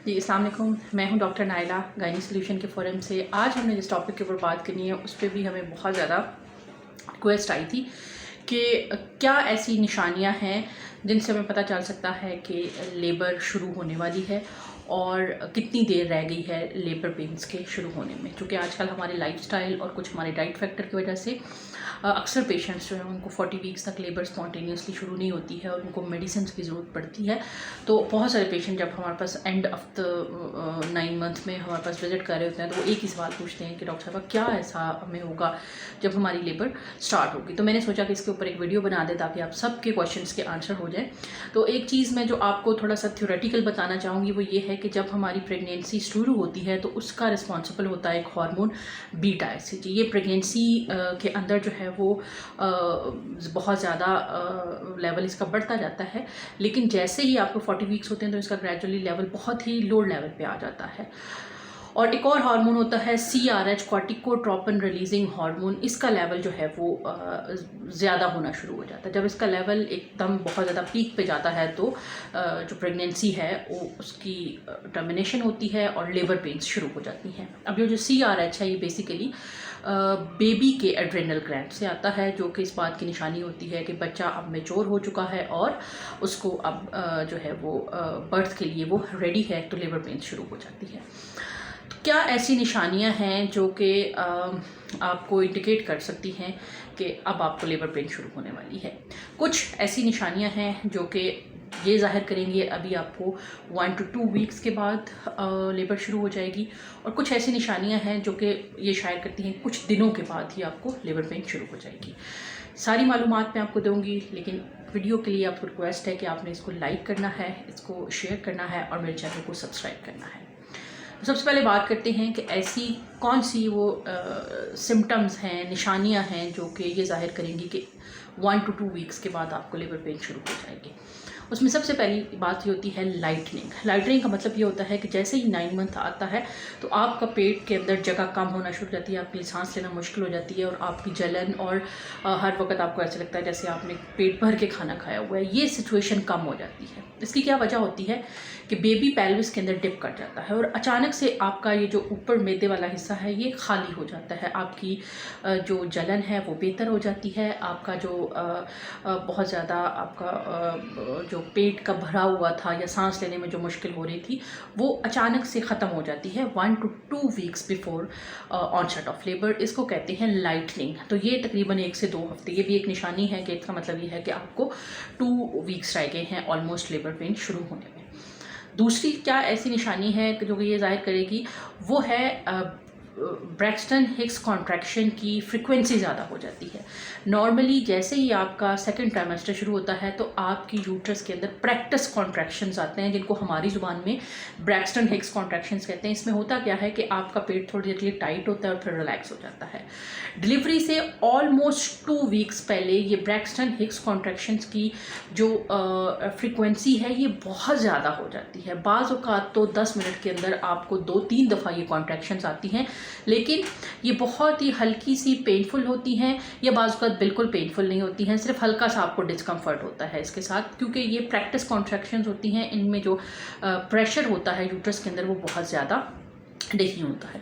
जी अस्सलाम वालेकुम, मैं हूं डॉक्टर नाइला गायनी सॉल्यूशन के फोरम से। आज हमने जिस टॉपिक के ऊपर बात करनी है उस पर भी हमें बहुत ज़्यादा रिक्वेस्ट आई थी कि क्या ऐसी निशानियां हैं जिनसे हमें पता चल सकता है कि लेबर शुरू होने वाली है और कितनी देर रह गई है लेबर पेन्स के शुरू होने में। क्योंकि आजकल हमारे लाइफस्टाइल और कुछ हमारे डाइट फैक्टर की वजह से अक्सर पेशेंट्स जो हैं उनको 40 वीक्स तक लेबर स्पॉन्टेनियसली शुरू नहीं होती है और उनको मेडिसिन की ज़रूरत पड़ती है। तो बहुत सारे पेशेंट जब हमारे पास एंड ऑफ द 9 मंथ में हमारे पास विजिट कर रहे होते हैं तो वो एक ही सवाल पूछते हैं कि डॉक्टर साहब क्या ऐसा हमें होगा जब हमारी लेबर स्टार्ट होगी। तो मैंने सोचा कि इसके ऊपर एक वीडियो बना दे ताकि आप सबके क्वेश्चंस के आंसर हो जाए। तो एक चीज़ मैं जो आपको थोड़ा सा थ्योरेटिकल बताना चाहूँगी वो ये है कि जब हमारी प्रेगनेंसी शुरू होती है तो उसका रिस्पॉन्सिबल होता है एक हार्मोन बीटा एसिड। ये प्रेगनेंसी के अंदर जो है वो बहुत ज़्यादा लेवल इसका बढ़ता जाता है, लेकिन जैसे ही आपको 40 वीक्स होते हैं तो इसका ग्रेजुअली लेवल बहुत ही लो लेवल पे आ जाता है। और एक और हार्मोन होता है CRH, कॉर्टिकोट्रोपिन रिलीजिंग हार्मोन। इसका लेवल जो है वो ज़्यादा होना शुरू हो जाता है। जब इसका लेवल एकदम बहुत ज़्यादा पीक पे जाता है तो जो प्रेगनेंसी है वो उसकी टर्मिनेशन होती है और लेबर पेन्स शुरू हो जाती हैं। अब ये जो CRH है ये बेसिकली बेबी के एड्रेनल ग्लैंड से आता है, जो कि इस बात की निशानी होती है कि बच्चा अब मैच्योर हो चुका है और उसको अब जो है वो बर्थ के लिए वो रेडी है, तो लेबर पेन्स शुरू हो जाती है। तो क्या ऐसी निशानियां हैं जो कि आपको इंडिकेट कर सकती हैं कि अब आपको लेबर पेन शुरू होने वाली है? कुछ ऐसी निशानियां हैं जो कि ये जाहिर करेंगे अभी आपको 1 to 2 वीक्स के बाद लेबर शुरू हो जाएगी, और कुछ ऐसी निशानियां हैं जो कि ये शायर करती हैं कुछ दिनों के बाद ही आपको लेबर पेन शुरू हो जाएगी। सारी मालूमात मैं आपको दूंगी, लेकिन वीडियो के लिए आपको रिक्वेस्ट है कि आपने इसको लाइक करना है, इसको शेयर करना है और मेरे चैनल को सब्सक्राइब करना है। सबसे पहले बात करते हैं कि ऐसी कौन सी वो सिम्टम्स हैं, निशानियां हैं जो कि ये जाहिर करेंगी कि 1 to 2 वीक्स के बाद आपको लेबर पेन शुरू हो जाएगी। उसमें सबसे पहली बात ये होती है लाइटनिंग। लाइटनिंग का मतलब ये होता है कि जैसे ही 9 मंथ आता है तो आपका पेट के अंदर जगह कम होना शुरू हो जाती है, आपके लिए सांस लेना मुश्किल हो जाती है और आपकी जलन और हर वक्त आपको ऐसा लगता है जैसे आपने पेट भर के खाना खाया हुआ है। ये सिचुएशन कम हो जाती है। इसकी क्या वजह होती है कि बेबी पेल्विस के अंदर डिप कर जाता है और अचानक से आपका ये जो ऊपर मैदे वाला हिस्सा है ये खाली हो जाता है। आपकी जो जलन है वो बेहतर हो जाती है। आपका जो बहुत ज़्यादा आपका जो पेट का भरा हुआ था या सांस लेने में जो मुश्किल हो रही थी वो अचानक से ख़त्म हो जाती है 1 to 2 weeks before onset of labour. इसको कहते हैं लाइटनिंग। तो ये तकरीबन 1 से 2 हफ्ते, ये भी एक निशानी है कि इसका मतलब ये है कि आपको 2 वीक्स रह गए हैं ऑलमोस्ट लेबर पेन शुरू होने में। दूसरी क्या ऐसी निशानी है जो कि ये जाहिर करेगी, वो है ब्रैक्सटन हिक्स कॉन्ट्रैक्शन की फ्रीक्वेंसी ज़्यादा हो जाती है। नॉर्मली जैसे ही आपका सेकंड ट्राइमेस्टर शुरू होता है तो आपकी यूट्रस के अंदर प्रैक्टिस कॉन्ट्रैक्शंस आते हैं, जिनको हमारी ज़ुबान में ब्रैक्सटन हिक्स कॉन्ट्रैक्शंस कहते हैं। इसमें होता क्या है कि आपका पेट थोड़ी देर के लिए टाइट होता है और फिर रिलैक्स हो जाता है। डिलीवरी से ऑलमोस्ट 2 वीक्स पहले ये ब्रैक्सटन हिक्स कॉन्ट्रैक्शंस की जो फ्रीक्वेंसी है ये बहुत ज़्यादा हो जाती है। बाज़ औक़ात तो 10 मिनट के अंदर आपको 2-3 दफ़ा ये कॉन्ट्रैक्शंस आती हैं, लेकिन ये बहुत ही हल्की सी पेनफुल होती हैं या बाज़ औक़ात बिल्कुल पेनफुल नहीं होती हैं, सिर्फ हल्का सा आपको डिस्कम्फर्ट होता है इसके साथ, क्योंकि ये प्रैक्टिस कॉन्ट्रैक्शंस होती हैं। इनमें जो प्रेशर होता है यूट्रस के अंदर वो बहुत ज़्यादा नहीं होता है।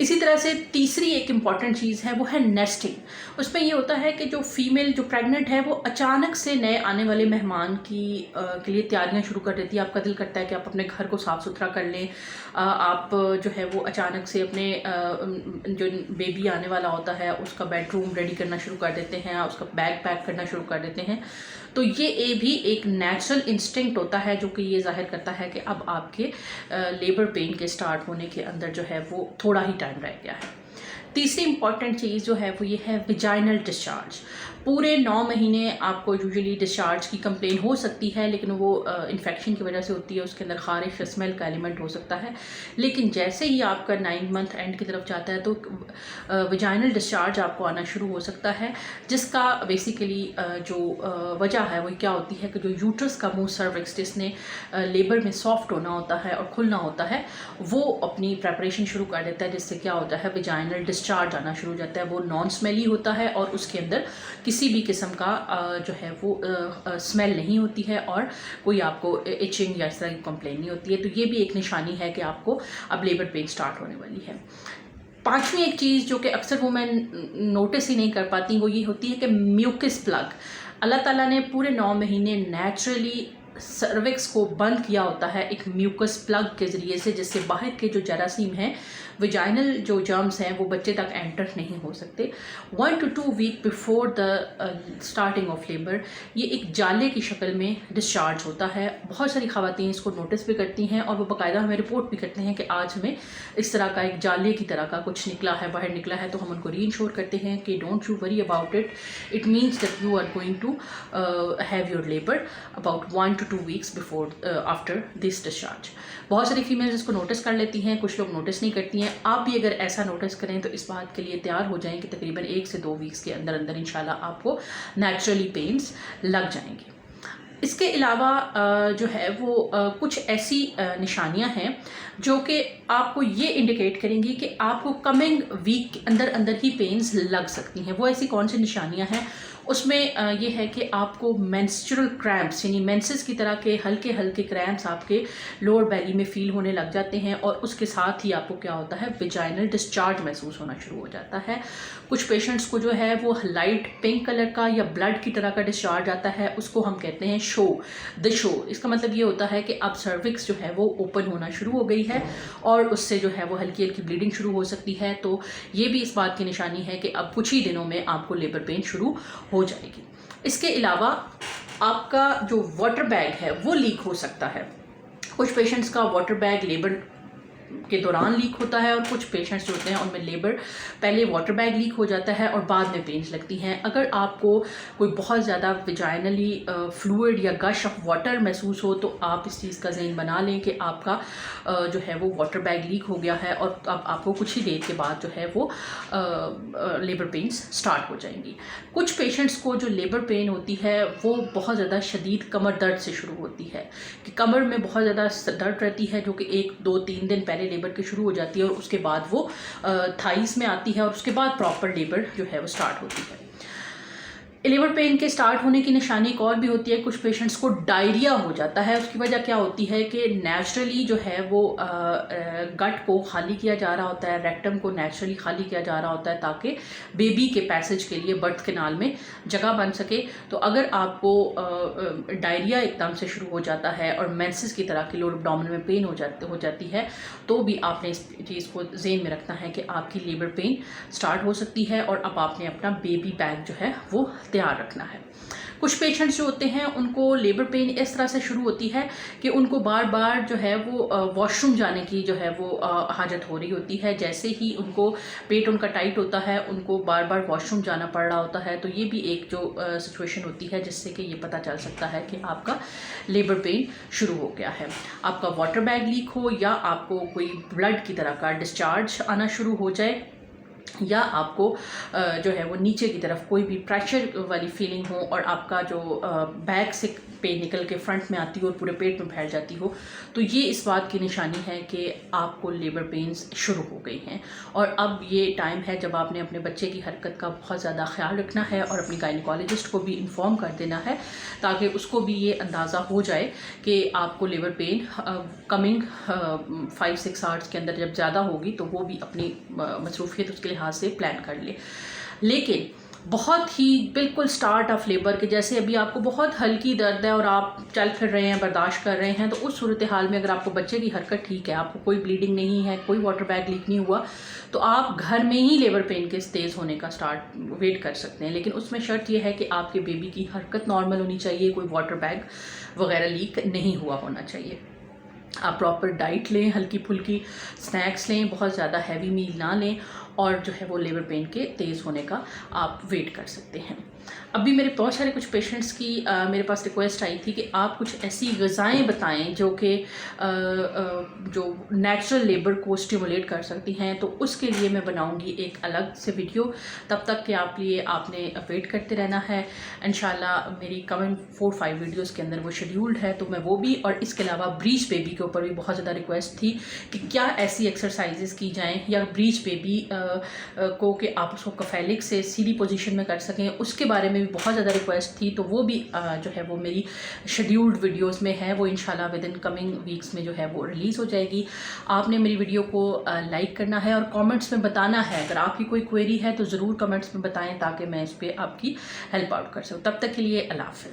इसी तरह से तीसरी एक इम्पॉर्टेंट चीज़ है वो है नेस्टिंग। उसमें ये होता है कि जो फीमेल जो प्रेग्नेंट है वो अचानक से नए आने वाले मेहमान के लिए तैयारियां शुरू कर देती है। आपका दिल करता है कि आप अपने घर को साफ़ सुथरा कर लें। आप जो है वो अचानक से अपने जो बेबी आने वाला होता है उसका बेडरूम रेडी करना शुरू कर देते हैं, उसका बैग पैक करना शुरू कर देते हैं। तो ये भी एक नेचुरल इंस्टिंक्ट होता है जो कि ये जाहिर करता है कि अब आपके लेबर पेन के स्टार्ट होने के अंदर जो है वो थोड़ा ही टाइम रह गया है। तीसरी इंपॉर्टेंट चीज़ जो है वो ये है विजाइनल डिस्चार्ज। पूरे 9 महीने आपको यूजुअली डिस्चार्ज की कंप्लेन हो सकती है, लेकिन वो इन्फेक्शन की वजह से होती है, उसके अंदर खारिश स्मेल का एलिमेंट हो सकता है। लेकिन जैसे ही आपका 9 मंथ एंड की तरफ जाता है तो विजाइनल डिस्चार्ज आपको आना शुरू हो सकता है, जिसका बेसिकली जो वजह है वो क्या होती है कि जो यूट्रस का मुंह सर्विक्स जिसने लेबर में सॉफ्ट होना होता है और खुलना होता है वो अपनी प्रेपरेशन शुरू कर देता है, जिससे क्या होता है विजाइनल डिस्चार्ज आना शुरू हो जाता है। वो नॉन स्मेली होता है और उसके अंदर किसी भी किस्म का जो है वो स्मेल नहीं होती है और कोई आपको इचिंग या इस तरह की कंप्लेन नहीं होती है। तो ये भी एक निशानी है कि आपको अब लेबर पेन स्टार्ट होने वाली है। पांचवी एक चीज़ जो कि अक्सर वुमेन नोटिस ही नहीं कर पाती वो ये होती है कि म्यूकस प्लग। अल्लाह ताला ने पूरे 9 महीने नेचुरली सर्विक्स को बंद किया होता है एक म्यूकस प्लग के ज़रिए से, जिससे बाहर के जो जरासीम हैं, विजाइनल जो जर्म्स हैं, वो बच्चे तक एंटर नहीं हो सकते। 1 to 2 week before the starting of labour ये एक जाले की शक्ल में डिस्चार्ज होता है। बहुत सारी ख़वातीन इसको नोटिस भी करती हैं और वो बाकायदा हमें रिपोर्ट भी करते हैं कि आज हमें इस तरह का एक जाले की तरह का कुछ निकला है, बाहर निकला है। तो हम उनको रीइंश्योर करते हैं कि don't you worry about it, it means that you are going to have your labour about 1 to 2 weeks before after this discharge. बहुत सारी फीमेल्स इसको नोटिस कर लेती हैं, कुछ लोग नोटिस नहीं करती हैं। आप भी अगर ऐसा नोटिस करें तो इस बात के लिए तैयार हो जाएं कि तकरीबन 1 से 2 वीक्स के अंदर अंदर इंशाल्लाह आपको नेचुरली पेन्स लग जाएंगे। इसके अलावा जो है वो कुछ ऐसी निशानियां हैं जो कि आपको ये इंडिकेट करेंगी कि आपको कमिंग वीक के अंदर अंदर ही पेन्स लग सकती हैं। वो ऐसी कौन सी निशानियां हैं? उसमें ये है कि आपको मेंस्ट्रुअल क्रैम्प्स यानी मेंसेस की तरह के हल्के हल्के क्रैम्प्स आपके लोअर बेली में फील होने लग जाते हैं और उसके साथ ही आपको क्या होता है, विजाइनल डिस्चार्ज महसूस होना शुरू हो जाता है। कुछ पेशेंट्स को जो है वो लाइट पिंक कलर का या ब्लड की तरह का डिस्चार्ज आता है, उसको हम कहते हैं द शो। इसका मतलब ये होता है कि अब सर्विक्स जो है वो ओपन होना शुरू हो गई है और उससे जो है वो हल्की हल्की ब्लीडिंग शुरू हो सकती है। तो ये भी इस बात की निशानी है कि अब कुछ ही दिनों में आपको लेबर पेन शुरू हो जाएगी। इसके अलावा आपका जो वाटर बैग है वो लीक हो सकता है। कुछ पेशेंट्स का वाटर बैग लेबर के दौरान लीक होता है और कुछ पेशेंट्स जो होते हैं उनमें लेबर पहले वाटर बैग लीक हो जाता है और बाद में पेन्स लगती हैं। अगर आपको कोई बहुत ज़्यादा विजाइनली फ्लूइड या गश ऑफ वाटर महसूस हो तो आप इस चीज़ का ज़हन बना लें कि आपका जो है वो वाटर बैग लीक हो गया है और अब आपको कुछ ही देर के बाद जो है वो लेबर पेन्स स्टार्ट हो जाएंगी। कुछ पेशेंट्स को जो लेबर पेन होती है वो बहुत ज़्यादा शदीद कमर दर्द से शुरू होती है कि कमर में बहुत ज़्यादा दर्द रहती है, जो कि 1, 2, 3 दिन पहले लेबर की शुरू हो जाती है और उसके बाद वो थाइस में आती है और उसके बाद प्रॉपर लेबर जो है वो स्टार्ट होती है। लेबर पेन के स्टार्ट होने की निशानी एक और भी होती है, कुछ पेशेंट्स को डायरिया हो जाता है। उसकी वजह क्या होती है कि नेचुरली जो है वो गट को खाली किया जा रहा होता है, रेक्टम को नेचुरली खाली किया जा रहा होता है ताकि बेबी के पैसेज के लिए बर्थ कैनाल में जगह बन सके। तो अगर आपको डायरिया एकदम से शुरू हो जाता है और मेंसेस की तरह की लोअर एब्डोमेन में पेन हो जाती है तो भी आपने इस चीज़ को ज़हन में रखना है कि आपकी लेबर पेन स्टार्ट हो सकती है और अब आपने अपना बेबी बैग जो है वो तैयार रखना है। कुछ पेशेंट्स जो होते हैं उनको लेबर पेन इस तरह से शुरू होती है कि उनको बार बार जो है वो वॉशरूम जाने की जो है वो हाजत हो रही होती है। जैसे ही उनको पेट उनका टाइट होता है उनको बार बार वॉशरूम जाना पड़ रहा होता है। तो ये भी एक जो सिचुएशन होती है जिससे कि ये पता चल सकता है कि आपका लेबर पेन शुरू हो गया है। आपका वाटर बैग लीक हो या आपको कोई ब्लड की तरह का डिस्चार्ज आना शुरू हो जाए या आपको जो है वो नीचे की तरफ कोई भी प्रेशर वाली फीलिंग हो और आपका जो बैक से पेन निकल के फ्रंट में आती हो और पूरे पेट में फैल जाती हो, तो ये इस बात की निशानी है कि आपको लेबर पेन्स शुरू हो गई हैं। और अब ये टाइम है जब आपने अपने बच्चे की हरकत का बहुत ज़्यादा ख्याल रखना है और अपनी गायनिकोलॉजिस्ट को भी इन्फॉर्म कर देना है ताकि उसको भी ये अंदाज़ा हो जाए कि आपको लेबर पेन कमिंग 5-6 आवर्स के अंदर जब ज़्यादा होगी तो वो भी अपनी मसरूफियत उसके लिहाज से प्लान कर ले। लेकिन बहुत ही बिल्कुल स्टार्ट ऑफ लेबर के जैसे अभी आपको बहुत हल्की दर्द है और आप चल फिर रहे हैं, बर्दाश्त कर रहे हैं, तो उस सूरत हाल में अगर आपको बच्चे की हरकत ठीक है, आपको कोई ब्लीडिंग नहीं है, कोई वाटर बैग लीक नहीं हुआ, तो आप घर में ही लेबर पेन के तेज़ होने का वेट कर सकते हैं। लेकिन उसमें शर्त यह है कि आपके बेबी की हरकत नॉर्मल होनी चाहिए, कोई वाटर बैग वगैरह लीक नहीं हुआ होना चाहिए। आप प्रॉपर डाइट लें, हल्की फुल्की स्नैक्स लें, बहुत ज़्यादा हैवी मील ना लें और जो है वो लेबर पेन के तेज़ होने का आप वेट कर सकते हैं। अभी मेरे बहुत सारे कुछ पेशेंट्स की मेरे पास रिक्वेस्ट आई थी कि आप कुछ ऐसी ग़िज़ाएँ बताएं जो कि जो नेचुरल लेबर को स्टिमुलेट कर सकती हैं। तो उसके लिए मैं बनाऊंगी एक अलग से वीडियो, तब तक के आपने वेट करते रहना है। इंशाल्लाह मेरी कमिंग 4-5 वीडियोज़ के अंदर वो शेड्यूल्ड है, तो मैं वो भी, और इसके अलावा ब्रीच बेबी के ऊपर भी बहुत ज़्यादा रिक्वेस्ट थी कि क्या ऐसी एक्सरसाइजेज़ की जाएँ या ब्रीच बेबी को कि आप उसको कफेलिक से सीधी पोजीशन में कर सकें, उसके बारे में भी बहुत ज़्यादा रिक्वेस्ट थी। तो वो भी जो है वो मेरी शेड्यूल्ड वीडियोस में है, वो इंशाल्लाह विद इन कमिंग वीक्स में जो है वो रिलीज़ हो जाएगी। आपने मेरी वीडियो को लाइक करना है और कमेंट्स में बताना है। अगर आपकी कोई क्वेरी है तो ज़रूर कमेंट्स में बताएं ताकि मैं इस पर आपकी हेल्प आउट कर सकूँ। तब तक के लिए अल्लाह हाफ़िज़।